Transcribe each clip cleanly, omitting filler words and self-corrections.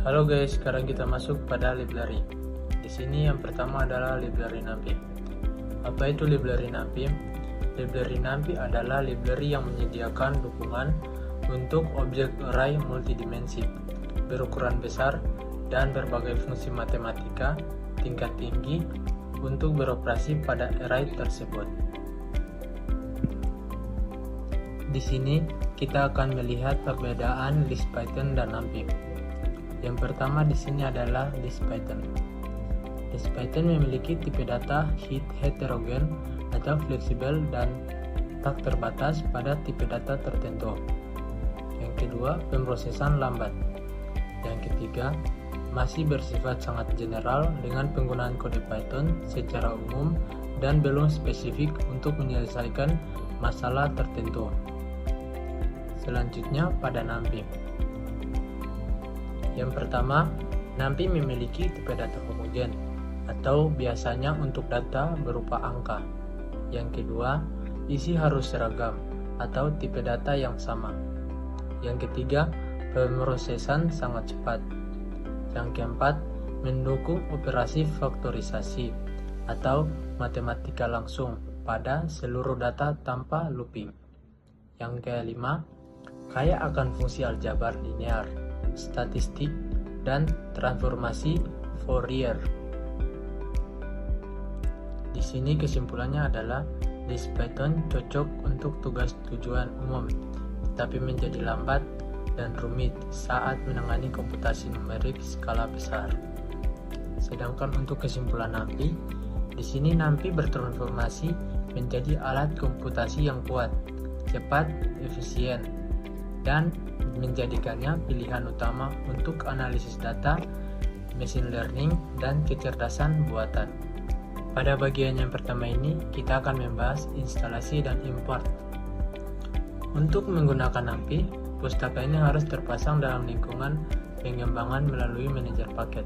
Halo guys, sekarang kita masuk pada library. Di sini yang pertama adalah library NumPy. Apa itu library NumPy? Library NumPy adalah library yang menyediakan dukungan untuk objek array multidimensi berukuran besar dan berbagai fungsi matematika tingkat tinggi untuk beroperasi pada array tersebut. Di sini kita akan melihat perbedaan list Python dan NumPy. Yang pertama di sini adalah list Python. List Python memiliki tipe data heterogen atau fleksibel dan tak terbatas pada tipe data tertentu. Yang kedua, pemrosesan lambat. Yang ketiga, masih bersifat sangat general dengan penggunaan kode Python secara umum dan belum spesifik untuk menyelesaikan masalah tertentu. Selanjutnya pada NumPy. Yang pertama, NumPy memiliki tipe data homogen atau biasanya untuk data berupa angka. Yang kedua, isi harus seragam atau tipe data yang sama. Yang ketiga, pemrosesan sangat cepat. Yang keempat, mendukung operasi faktorisasi atau matematika langsung pada seluruh data tanpa looping. Yang kelima, kaya akan fungsi aljabar linear, statistik, dan transformasi Fourier. Di sini kesimpulannya adalah list Python cocok untuk tugas tujuan umum, tetapi menjadi lambat dan rumit saat menangani komputasi numerik skala besar. Sedangkan untuk kesimpulan NumPy, di sini NumPy bertransformasi menjadi alat komputasi yang kuat, cepat, efisien, dan menjadikannya pilihan utama untuk analisis data, machine learning, dan kecerdasan buatan. Pada bagian yang pertama ini, kita akan membahas instalasi dan import. Untuk menggunakan NumPy, pustaka ini harus terpasang dalam lingkungan pengembangan melalui manajer paket.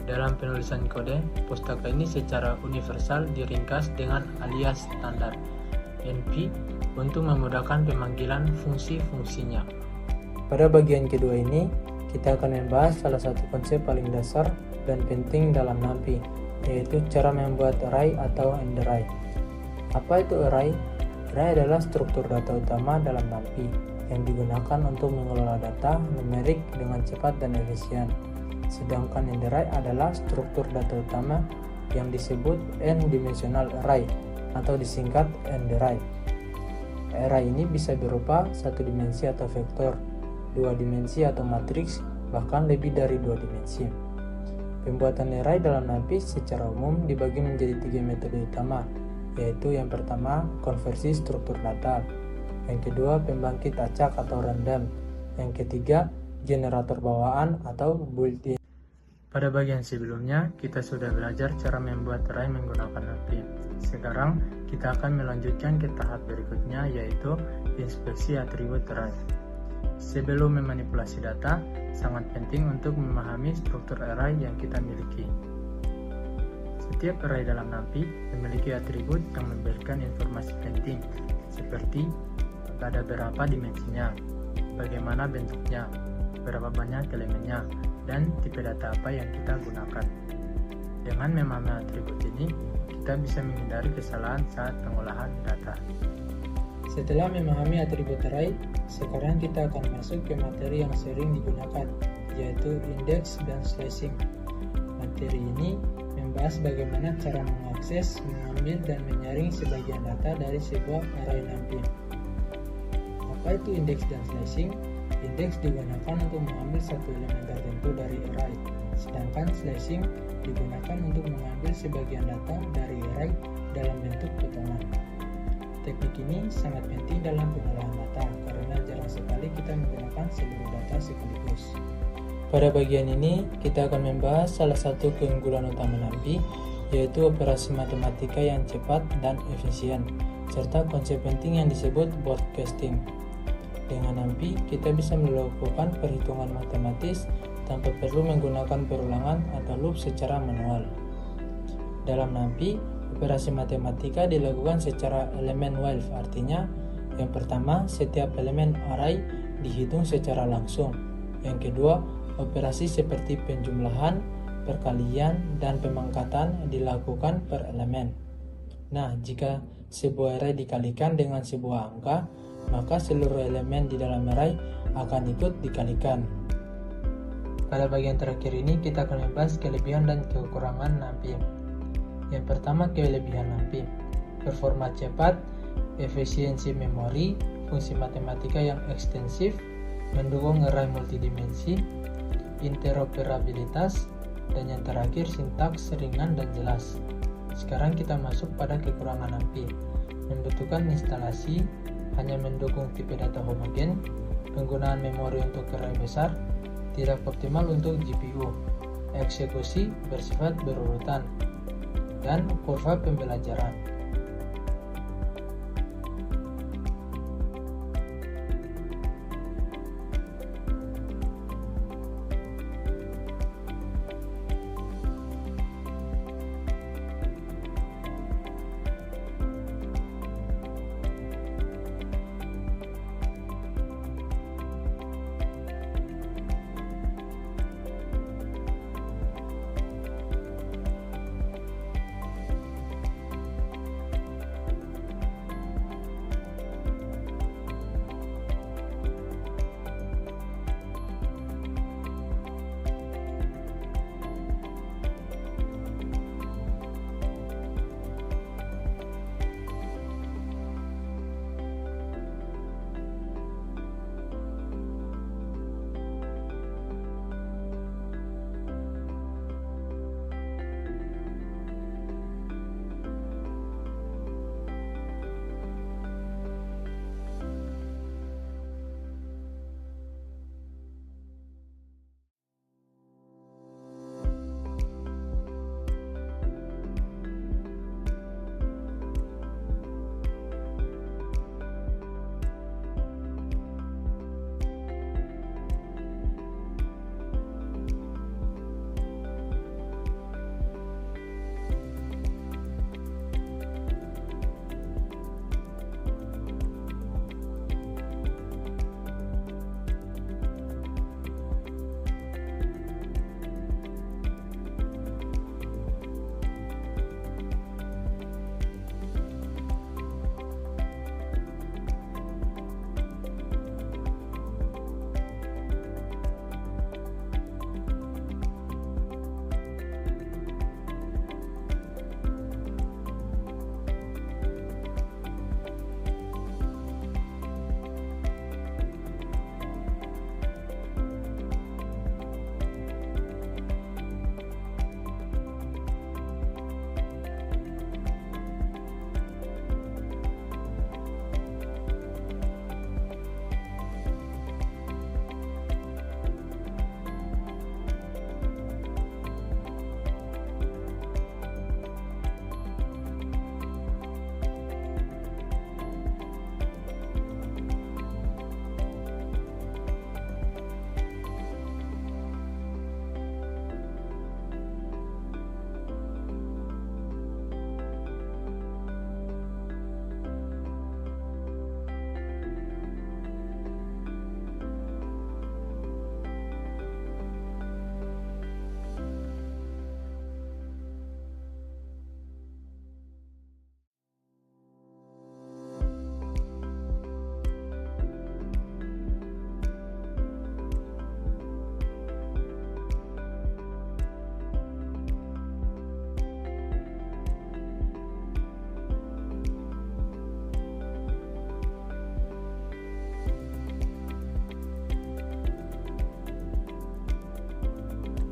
Dalam penulisan kode, pustaka ini secara universal diringkas dengan alias standar NP untuk memudahkan pemanggilan fungsi-fungsinya. Pada bagian kedua ini, kita akan membahas salah satu konsep paling dasar dan penting dalam NumPy, yaitu cara membuat array atau array. Apa itu array? Array adalah struktur data utama dalam NumPy yang digunakan untuk mengelola data numerik dengan cepat dan efisien. Sedangkan array adalah struktur data utama yang disebut n-dimensional array atau disingkat n-array. Array ini bisa berupa satu dimensi atau vektor, dua dimensi atau matriks, bahkan lebih dari dua dimensi. Pembuatan array dalam NumPy secara umum dibagi menjadi tiga metode utama, yaitu yang pertama, konversi struktur data. Yang kedua, pembangkit acak atau random. Yang ketiga, generator bawaan atau built-in. Pada bagian sebelumnya, kita sudah belajar cara membuat array menggunakan NumPy. Sekarang, kita akan melanjutkan ke tahap berikutnya, yaitu inspeksi atribut array. Sebelum memanipulasi data, sangat penting untuk memahami struktur array yang kita miliki. Setiap array dalam NumPy memiliki atribut yang memberikan informasi penting, seperti ada berapa dimensinya, bagaimana bentuknya, berapa banyak elemennya, dan tipe data apa yang kita gunakan. Dengan memahami atribut ini, kita bisa menghindari kesalahan saat pengolahan data. Setelah memahami atribut array, sekarang kita akan masuk ke materi yang sering digunakan, yaitu index dan slicing. Materi ini membahas bagaimana cara mengakses, mengambil, dan menyaring sebagian data dari sebuah array NumPy. Apa itu index dan slicing? Index digunakan untuk mengambil satu elemen tertentu dari array, sedangkan slicing digunakan untuk mengambil sebagian data dari array dalam bentuk potongan. Teknik ini sangat penting dalam pengolahan data karena jarang sekali kita menggunakan seluruh data sekaligus. Pada bagian ini, kita akan membahas salah satu keunggulan utama NumPy, yaitu operasi matematika yang cepat dan efisien, serta konsep penting yang disebut broadcasting. Dengan NumPy, kita bisa melakukan perhitungan matematis tanpa perlu menggunakan perulangan atau loop secara manual. Dalam NumPy, operasi matematika dilakukan secara elemen wave, artinya yang pertama, setiap elemen array dihitung secara langsung. Yang kedua, Operasi seperti penjumlahan, perkalian, dan pemangkatan dilakukan per elemen. Nah, jika sebuah array dikalikan dengan sebuah angka, maka seluruh elemen di dalam array akan ikut dikalikan. Pada bagian terakhir ini kita akan membahas kelebihan dan kekurangan NumPy. Yang pertama, kelebihan NumPy. Performa cepat, efisiensi memori, fungsi matematika yang ekstensif, mendukung array multidimensi, interoperabilitas, dan yang terakhir sintaks ringan dan jelas. Sekarang kita masuk pada kekurangan NumPy. Membutuhkan instalasi, hanya mendukung tipe data homogen, penggunaan memori untuk array besar, tidak optimal untuk GPU, eksekusi bersifat berurutan, dan kurva pembelajaran.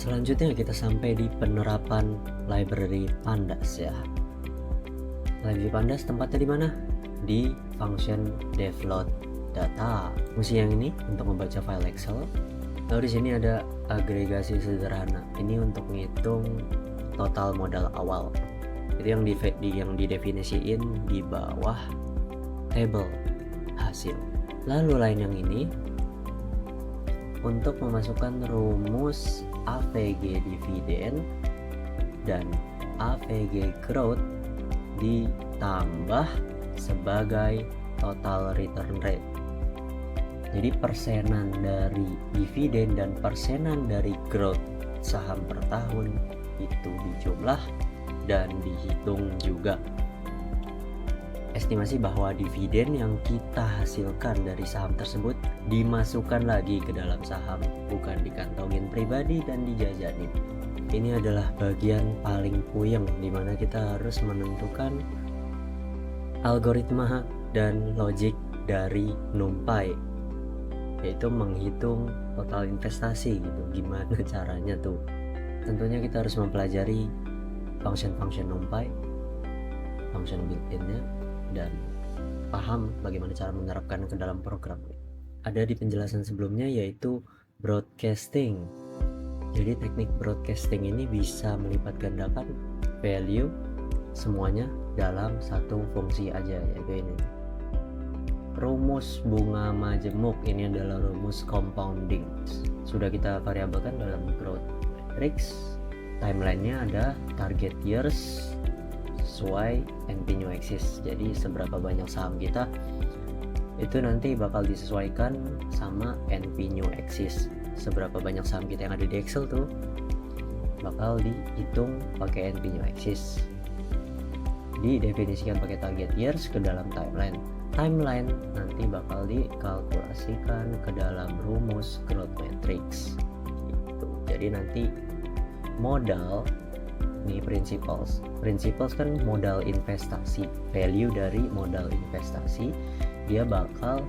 Selanjutnya kita sampai di penerapan library pandas ya. Library pandas tempatnya di mana? Di function devload data. Fungsi yang ini untuk membaca file Excel. Lalu di sini ada agregasi sederhana. Ini untuk ngitung total modal awal. Itu yang didefinisiin di bawah table hasil. Lalu lain yang ini untuk memasukkan rumus AVG dividen dan AVG growth ditambah sebagai total return rate. Jadi persenan dari dividen dan persenan dari growth saham per tahun itu dijumlah dan dihitung juga. Estimasi bahwa dividen yang kita hasilkan dari saham tersebut dimasukkan lagi ke dalam saham, bukan dikantongin pribadi dan dijajanin. Ini adalah bagian paling puyeng di mana kita harus menentukan algoritma dan logik dari NumPy, yaitu menghitung total investasi gitu. Gimana caranya tuh? Tentunya kita harus mempelajari function NumPy, function built-in-nya, dan paham bagaimana cara menerapkan ke dalam program. Ada di penjelasan sebelumnya yaitu broadcasting. Jadi teknik broadcasting ini bisa melipat gandakan value semuanya dalam satu fungsi aja, yaitu ini. Rumus bunga majemuk ini adalah rumus compounding. Sudah kita variabelkan dalam growth matrix. Timeline-nya ada target years sesuai NP new axis. Jadi seberapa banyak saham kita itu nanti bakal disesuaikan sama NP new axis. Seberapa banyak saham kita yang ada di Excel tuh bakal dihitung pakai NP new axis. Didefinisikan pakai target years ke dalam timeline. Timeline nanti bakal dikalkulasikan ke dalam rumus growth matrix gitu. Jadi nanti modal nih, principles kan modal investasi, value dari modal investasi dia bakal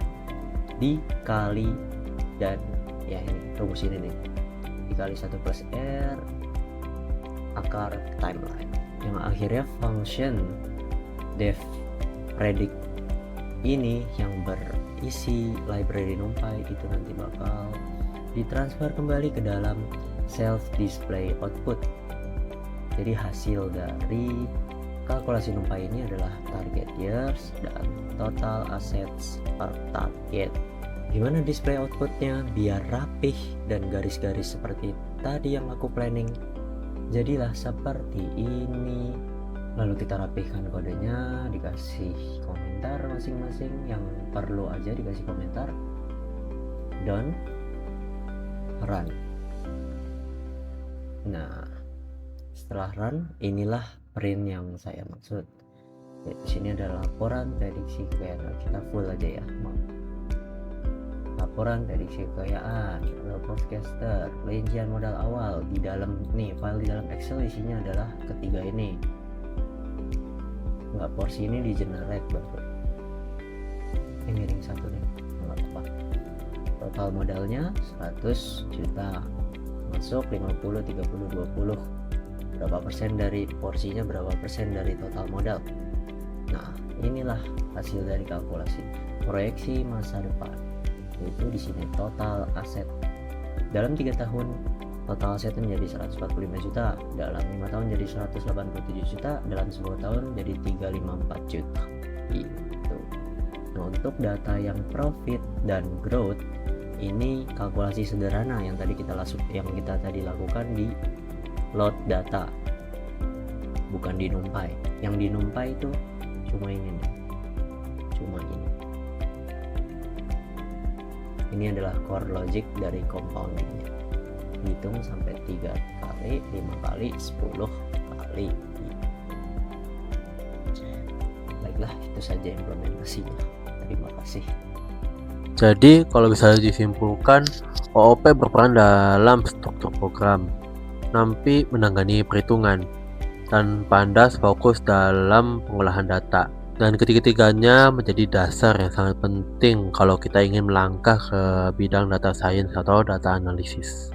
dikali, dan ya ini rumus ini nih, dikali 1 plus R akar timeline, yang akhirnya function def predict ini yang berisi library NumPy itu nanti bakal ditransfer kembali ke dalam self display output. Jadi hasil dari kalkulasi NumPy ini adalah target years dan total assets per target. Gimana display outputnya biar rapih dan garis-garis seperti tadi yang aku planning? Jadilah seperti ini. Lalu kita rapihkan kodenya, dikasih komentar masing-masing, yang perlu aja dikasih komentar. Done, run. Nah, setelah run, inilah print yang saya maksud. Di sini ada laporan prediksi kekayaan, kita full aja ya. Laporan prediksi kekayaan, modal forecaster, rincian modal awal. Di dalam nih file di dalam Excel isinya adalah ketiga ini. Enggak, porsi ini di generate baru. Ini ring satu nih, nggak apa-apa. Total modalnya 100 juta. Masuk 50, 30, 20. Berapa persen dari porsinya, berapa persen dari total modal. Nah, inilah hasil dari kalkulasi proyeksi masa depan. Itu di sini total aset. Dalam 3 tahun total asetnya menjadi 145 juta, dalam 5 tahun jadi 187 juta, dalam 10 tahun jadi 354 juta. Gitu. Nah, untuk data yang profit dan growth ini kalkulasi sederhana yang kita tadi lakukan di load data, bukan di NumPy. Yang di NumPy itu cuma ini nih, cuma ini. Ini adalah core logic dari compoundingnya. Hitung sampai 3 kali, 5 kali, 10 kali. Baiklah, itu saja implementasinya. Terima kasih. Jadi kalau bisa disimpulkan, OOP berperan dalam struktur program, Nampi menangani perhitungan, dan Pandas fokus dalam pengolahan data. Dan ketiga-tiganya menjadi dasar yang sangat penting kalau kita ingin melangkah ke bidang data science atau data analisis.